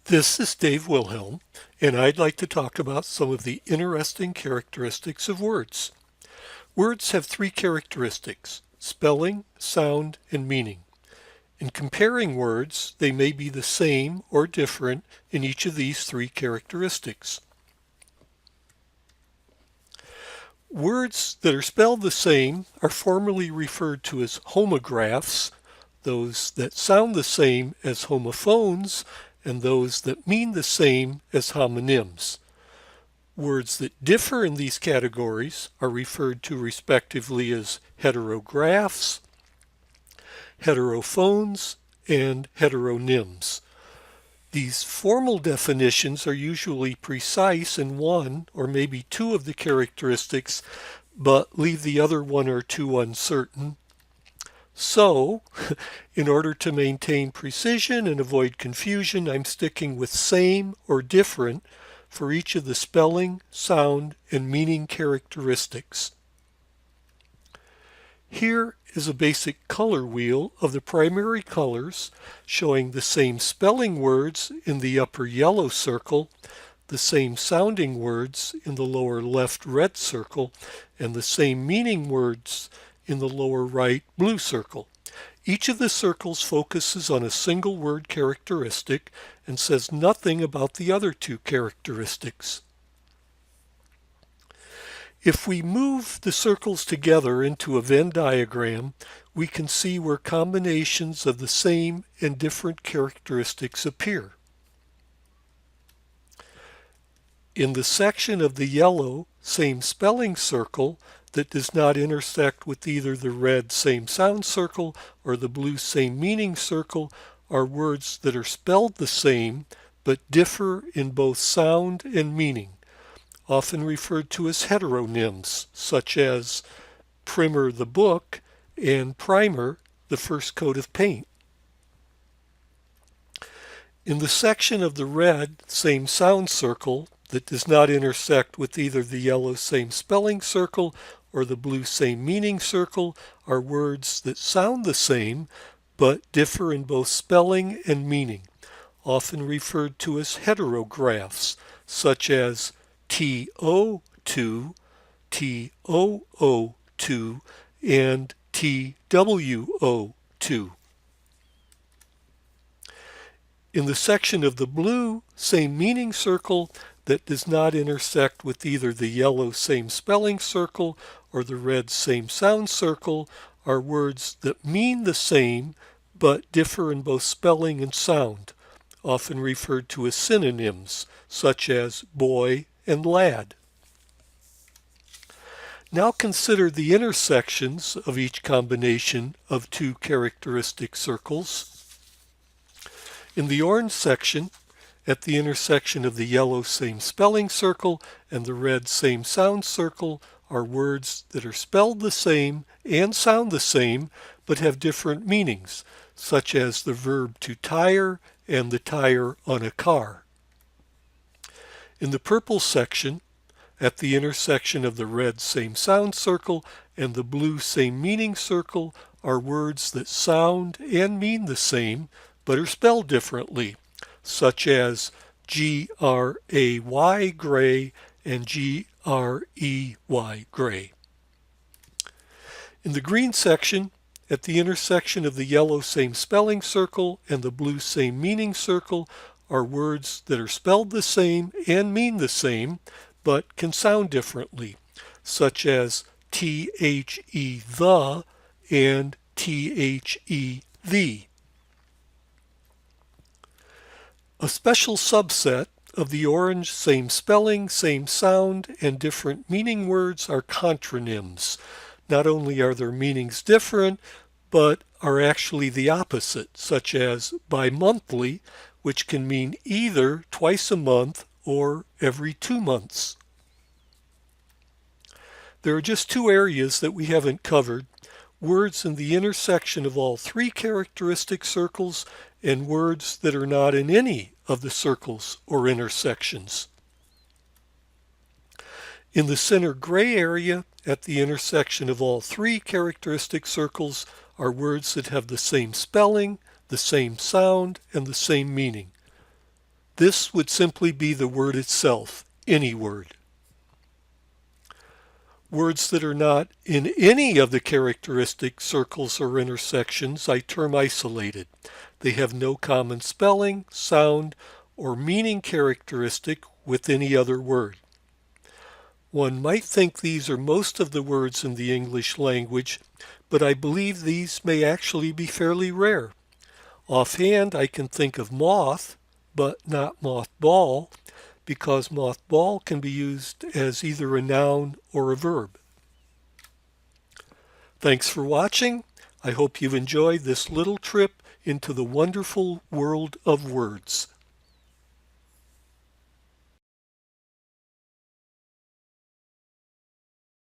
This is Dave Wilhelm, and I'd like to talk about some of the interesting characteristics of words. Words have three characteristics: spelling, sound, and meaning. In comparing words, they may be the same or different in each of these three characteristics. Words that are spelled the same are formally referred to as homographs, those that sound the same as homophones, and those that mean the same as homonyms. Words that differ in these categories are referred to respectively as heterographs, heterophones, and heteronyms. These formal definitions are usually precise in one or maybe two of the characteristics, but leave the other one or two uncertain. So, in order to maintain precision and avoid confusion, I'm sticking with same or different for each of the spelling, sound, and meaning characteristics. Here is a basic color wheel of the primary colors showing the same spelling words in the upper yellow circle, the same sounding words in the lower left red circle, and the same meaning words in the lower right blue circle. Each of the circles focuses on a single word characteristic and says nothing about the other two characteristics. If we move the circles together into a Venn diagram, we can see where combinations of the same and different characteristics appear. In the section of the yellow same spelling circle that does not intersect with either the red same sound circle or the blue same meaning circle are words that are spelled the same but differ in both sound and meaning, often referred to as heteronyms, such as primer the book and primer the first coat of paint. In the section of the red same sound circle that does not intersect with either the yellow same spelling circle or the blue same meaning circle are words that sound the same but differ in both spelling and meaning, often referred to as heterographs, such as TO2, TOO2, and TWO2. In the section of the blue same meaning circle that does not intersect with either the yellow same spelling circle or the red same sound circle are words that mean the same but differ in both spelling and sound, often referred to as synonyms, such as boy and lad. Now consider the intersections of each combination of two characteristic circles. In the orange section, at the intersection of the yellow same spelling circle and the red same sound circle are words that are spelled the same and sound the same but have different meanings, such as the verb to tire and the tire on a car. In the purple section, at the intersection of the red same sound circle and the blue same meaning circle are words that sound and mean the same but are spelled differently, such as Gray gray and Grey gray. In the green section, at the intersection of the yellow same spelling circle and the blue same meaning circle are words that are spelled the same and mean the same but can sound differently, such as THE the and THE the. A special subset of the orange same spelling, same sound, and different meaning words are contronyms. Not only are their meanings different, but are actually the opposite, such as bi-monthly, which can mean either twice a month or every 2 months. There are just two areas that we haven't covered: words in the intersection of all three characteristic circles and words that are not in any of the circles or intersections. In the center gray area at the intersection of all three characteristic circles are words that have the same spelling, the same sound, and the same meaning. This would simply be the word itself, any word. Words that are not in any of the characteristic circles or intersections I term isolated. They have no common spelling, sound, or meaning characteristic with any other word. One might think these are most of the words in the English language, but I believe these may actually be fairly rare. Offhand, I can think of moth, but not mothball, because mothball can be used as either a noun or a verb. Thanks for watching. I hope you've enjoyed this little trip into the wonderful world of words.